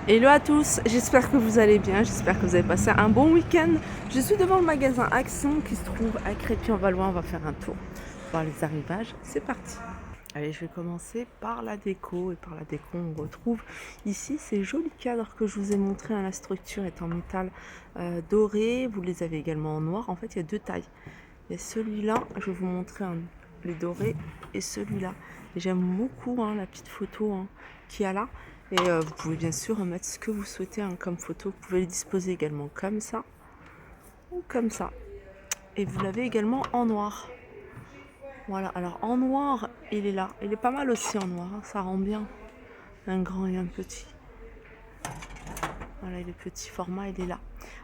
Hello à tous, j'espère que vous allez bien, j'espère que vous avez passé un bon week-end. Je suis devant le magasin Action qui se trouve à Crépy-en-Valois, on va faire un tour, voir les arrivages, c'est parti. Allez, je vais commencer par la déco, et par la déco on retrouve ici ces jolis cadres que je vous ai montrés. La structure est en métal doré, vous les avez également en noir. En fait il y a deux tailles, il y a celui-là, je vais vous montrer les dorés, et celui-là. Et j'aime beaucoup la petite photo qu'il y a là. Et vous pouvez bien sûr mettre ce que vous souhaitez comme photo. Vous pouvez les disposer également comme ça ou comme ça. Et vous l'avez également en noir. Voilà, alors en noir, il est là. Il est pas mal aussi en noir, ça rend bien. Un grand et un petit. Voilà, il est petit format, il est là.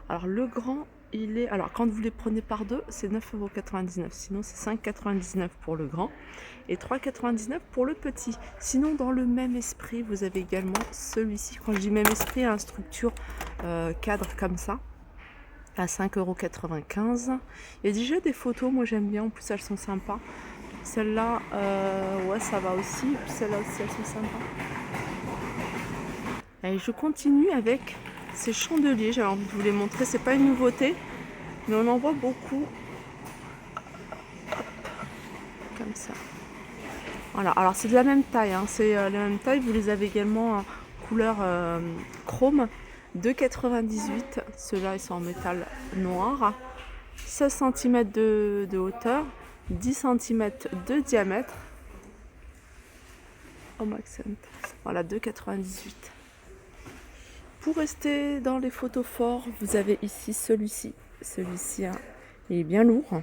Alors le grand, il est... Alors quand vous les prenez par deux, c'est 9,99 €. Sinon c'est 5,99 € pour le grand et 3,99 € pour le petit. Sinon dans le même esprit, vous avez également celui-ci. Quand je dis même esprit, structure cadre comme ça, à 5,95 €. Il y a déjà des photos, moi j'aime bien, en plus elles sont sympas. Celle-là, ouais ça va aussi, et puis celle-là aussi elles sont sympas. Allez, je continue avec ces chandeliers, j'avais envie de vous les montrer, c'est pas une nouveauté, mais on en voit beaucoup. Comme ça. Voilà, alors c'est de la même taille, c'est la même taille, vous les avez également en couleur chrome, 2,98 €, ceux-là ils sont en métal noir, 16 cm de hauteur, 10 cm de diamètre, Home Accent, voilà 2,98 €. Pour rester dans les photos forts, vous avez ici celui-ci, il est bien lourd,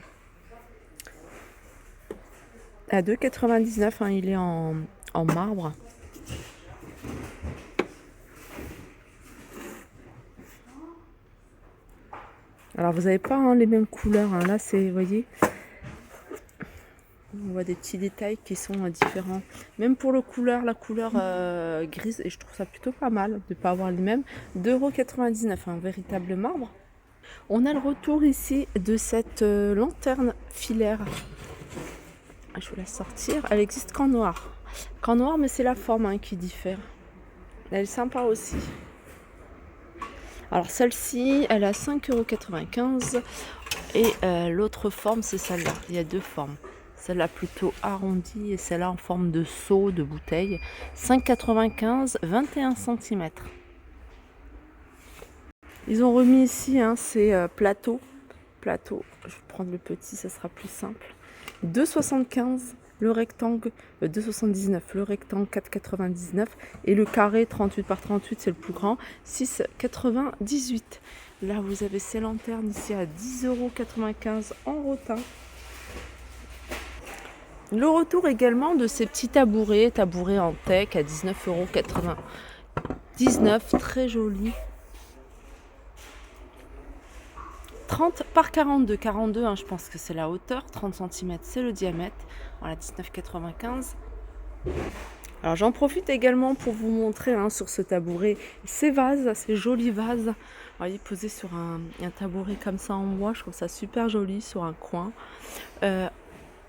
à 2,99 €, il est en marbre. Alors vous n'avez pas les mêmes couleurs, là c'est, vous voyez, on voit des petits détails qui sont différents. Même pour la couleur grise, et je trouve ça plutôt pas mal de ne pas avoir les mêmes. 2,99 €, un véritable marbre. On a le retour ici de cette lanterne filaire. Je vous laisse sortir. Elle existe qu'en noir. Mais c'est la forme qui diffère. Elle est sympa aussi. Alors celle-ci, elle est à 5,95 € et l'autre forme c'est celle-là. Il y a deux formes. Celle-là plutôt arrondie et celle-là en forme de seau, de bouteille. 5,95 €, 21 cm. Ils ont remis ici ces plateaux. Je vais prendre le petit, ça sera plus simple. 2,75 € le rectangle, 2,79 € le rectangle, 4,99 € et le carré 38 par 38 c'est le plus grand, 6,98 €. Là vous avez ces lanternes ici à 10,95 € en rotin. Le retour également de ces petits tabourets en teck à 19,99 €, très joli. 30 par 42, je pense que c'est la hauteur, 30 cm c'est le diamètre, voilà 19,95 €. Alors j'en profite également pour vous montrer sur ce tabouret ces vases, ces jolis vases. Vous voyez, posés sur un tabouret comme ça en bois, je trouve ça super joli sur un coin.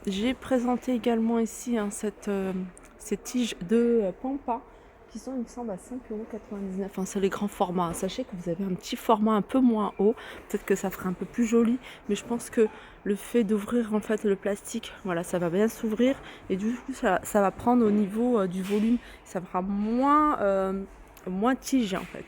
J'ai présenté également ici ces tiges de pampa qui sont, il me semble, à 5,99 €. C'est les grands formats. Sachez que vous avez un petit format un peu moins haut. Peut-être que ça ferait un peu plus joli, mais je pense que le fait d'ouvrir en fait le plastique, voilà, ça va bien s'ouvrir et du coup ça va prendre au niveau du volume. Ça fera moins tige en fait.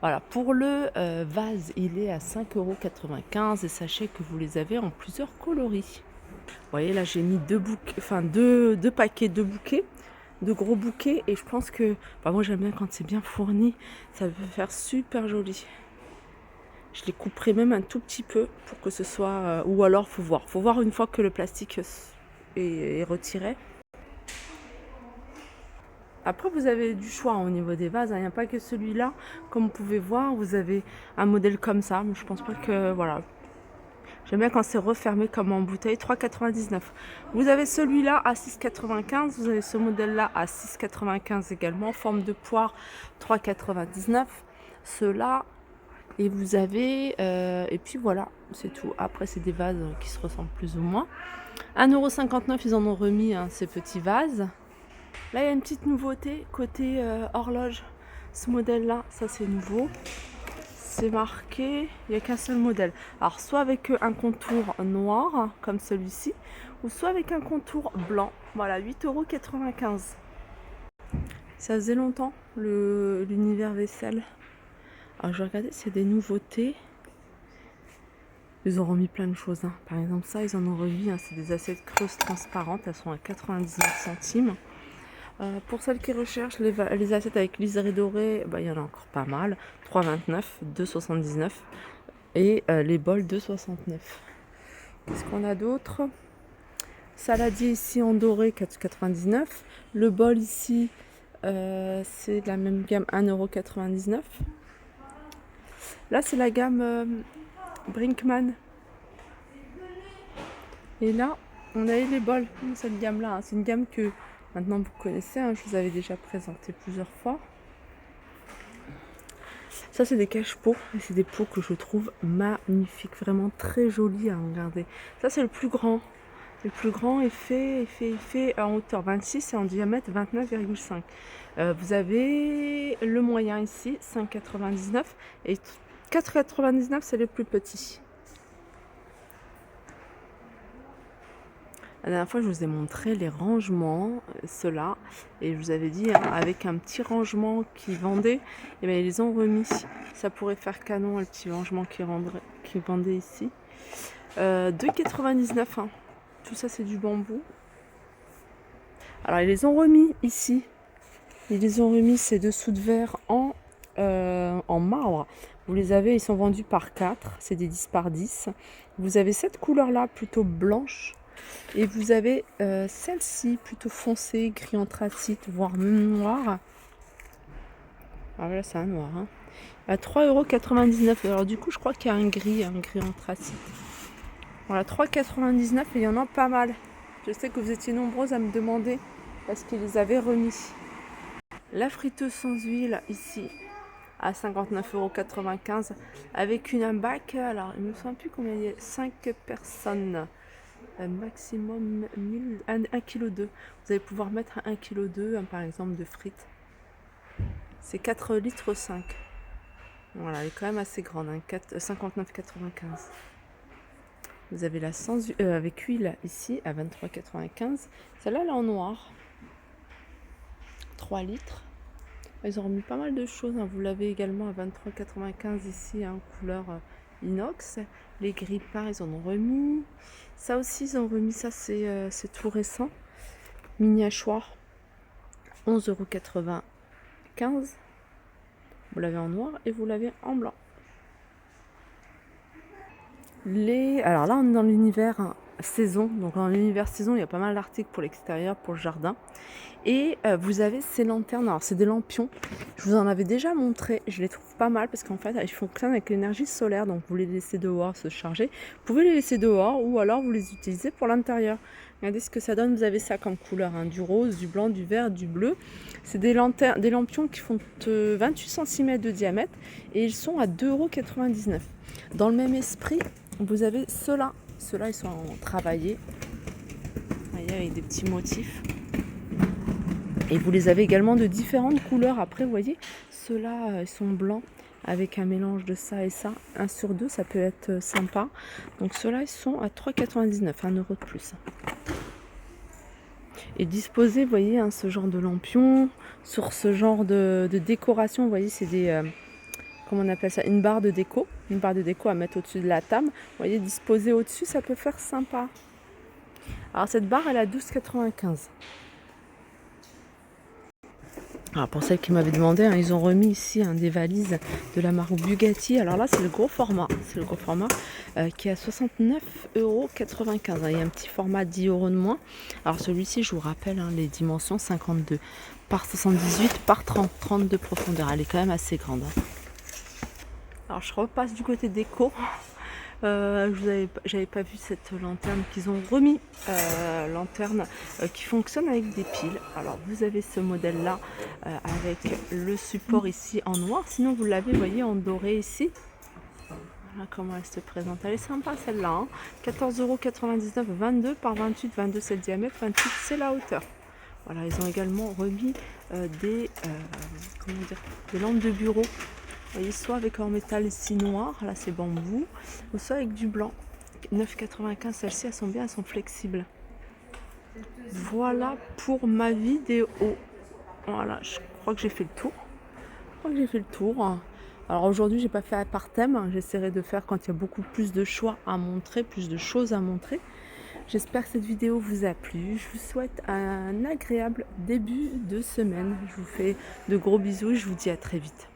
Voilà, pour le vase, il est à 5,95 € et sachez que vous les avez en plusieurs coloris. Vous voyez, là j'ai mis deux paquets de bouquets, de gros bouquets, et je pense que moi j'aime bien quand c'est bien fourni, ça peut faire super joli. Je les couperai même un tout petit peu pour que ce soit, ou alors faut voir une fois que le plastique est retiré. Après vous avez du choix au niveau des vases, il n'y a pas que celui-là, comme vous pouvez voir, vous avez un modèle comme ça, mais je pense pas que, voilà. J'aime bien quand c'est refermé comme en bouteille, 3,99 €. Vous avez celui-là à 6,95 €. Vous avez ce modèle-là à 6,95 € également, en forme de poire, 3,99 €. Ceux-là, et vous avez... et puis voilà, c'est tout. Après, c'est des vases qui se ressemblent plus ou moins. 1,59 €, ils en ont remis ces petits vases. Là, il y a une petite nouveauté côté horloge. Ce modèle-là, ça c'est nouveau. C'est marqué, il n'y a qu'un seul modèle. Alors, soit avec un contour noir, comme celui-ci, ou soit avec un contour blanc. Voilà, 8,95 €. Ça faisait longtemps, l'univers vaisselle. Alors, je vais regarder s'il y a des nouveautés. Ils ont remis plein de choses. Hein. Par exemple, ça, ils en ont remis. Hein. C'est des assiettes creuses transparentes. Elles sont à 99 centimes. Pour celles qui recherchent les assiettes avec liseré doré, il y en a encore pas mal. 3,29, 2,79 et les bols 2,69. Qu'est-ce qu'on a d'autre? Saladier ici en doré 4,99. Le bol ici, c'est de la même gamme 1,99 €. Là, c'est la gamme Brinkmann. Et là, on a eu les bols, cette gamme-là. Hein. C'est une gamme que maintenant vous connaissez, hein, je vous avais déjà présenté plusieurs fois. Ça c'est des cache-pots, et c'est des pots que je trouve magnifiques, vraiment très jolis à regarder. Ça c'est le plus grand. Le plus grand est fait en hauteur 26 et en diamètre 29,5. Vous avez le moyen ici, 5,99 et 4,99 c'est le plus petit. La dernière fois, je vous ai montré les rangements, ceux-là, et je vous avais dit, hein, avec un petit rangement qui vendait, et bien, ils les ont remis. Ça pourrait faire canon, le petit rangement qui vendait ici. 2,99 €. Hein. Tout ça, c'est du bambou. Alors, ils les ont remis ici. Ils les ont remis, ces dessous de verre en marbre. Vous les avez, ils sont vendus par 4. C'est des 10 par 10. Vous avez cette couleur-là, plutôt blanche. Et vous avez celle-ci, plutôt foncée, gris anthracite, voire même noir. Ah voilà, c'est un noir. Hein. À 3,99 €. Alors du coup, je crois qu'il y a un gris anthracite. Voilà, 3,99 € et il y en a pas mal. Je sais que vous étiez nombreuses à me demander parce qu'ils les avaient remis. La friteuse sans huile, ici, à 59,95 € avec une bac. Alors, il ne me semble plus combien il y a. 5 personnes. Maximum 1,2 kg. Vous allez pouvoir mettre 1,2 kg, par exemple, de frites. C'est 4,5 litres. Voilà, elle est quand même assez grande, hein, 59,95 €. Vous avez la sans avec huile ici à 23,95 €. Celle-là, elle est en noir. 3 litres. Ils ont remis pas mal de choses. Hein. Vous l'avez également à 23,95 € ici, en couleur inox. Les grille-pains, ils en ont remis. Ça aussi, ils ont remis. Ça, c'est tout récent. Mini hachoir, 11,95 €. Vous l'avez en noir et vous l'avez en blanc. Alors là, on est dans l'univers saison. Donc dans l'univers saison, il y a pas mal d'articles pour l'extérieur, pour le jardin. Et vous avez ces lanternes. Alors c'est des lampions. Je vous en avais déjà montré. Je les trouve pas mal parce qu'en fait, ils fonctionnent avec l'énergie solaire. Donc vous les laissez dehors se charger. Vous pouvez les laisser dehors ou alors vous les utilisez pour l'intérieur. Regardez ce que ça donne. Vous avez ça comme couleur. Hein, du rose, du blanc, du vert, du bleu. C'est des lampions qui font 28 cm de diamètre. Et ils sont à 2,99 €. Dans le même esprit, vous avez ceux-là. Ceux-là, ils sont travaillés. Vous voyez, avec des petits motifs. Et vous les avez également de différentes couleurs. Après, vous voyez, ceux-là, ils sont blancs avec un mélange de ça et ça. 1 sur 2, ça peut être sympa. Donc ceux-là, ils sont à 3,99 €, 1 € de plus. Et disposé, vous voyez, hein, ce genre de lampion, sur ce genre de décoration, vous voyez, c'est des... comment on appelle ça? Une barre de déco. Une barre de déco à mettre au-dessus de la table. Vous voyez, disposé au-dessus, ça peut faire sympa. Alors cette barre, elle est à 12,95 €. Alors pour celles qui m'avaient demandé, hein, ils ont remis ici des valises de la marque Bugatti. Alors là, c'est le gros format. C'est le gros format qui est à 69,95 €. Il y a un petit format 10 € de moins. Alors celui-ci, je vous rappelle, hein, les dimensions 52 par 78 par 30. 30 de profondeur. Elle est quand même assez grande. Hein. Alors je repasse du côté déco. J'avais pas vu cette lanterne qu'ils ont remis, lanterne qui fonctionne avec des piles. Alors vous avez ce modèle là avec le support ici en noir, sinon vous l'avez, voyez, en doré ici. Voilà comment elle se présente, elle est sympa celle-là, hein. 14,99 €, 22 par 28, 22 c'est le diamètre, 28 c'est la hauteur. Voilà, ils ont également remis comment dire, des lampes de bureau. Vous voyez, soit avec en métal ici noir, là c'est bambou, ou soit avec du blanc. 9,95, celles-ci elles sont bien, elles sont flexibles. Voilà pour ma vidéo. Voilà, je crois que j'ai fait le tour. Alors aujourd'hui, j'ai pas fait par thème. J'essaierai de faire quand il y a beaucoup plus de choix à montrer, plus de choses à montrer. J'espère que cette vidéo vous a plu. Je vous souhaite un agréable début de semaine. Je vous fais de gros bisous et je vous dis à très vite.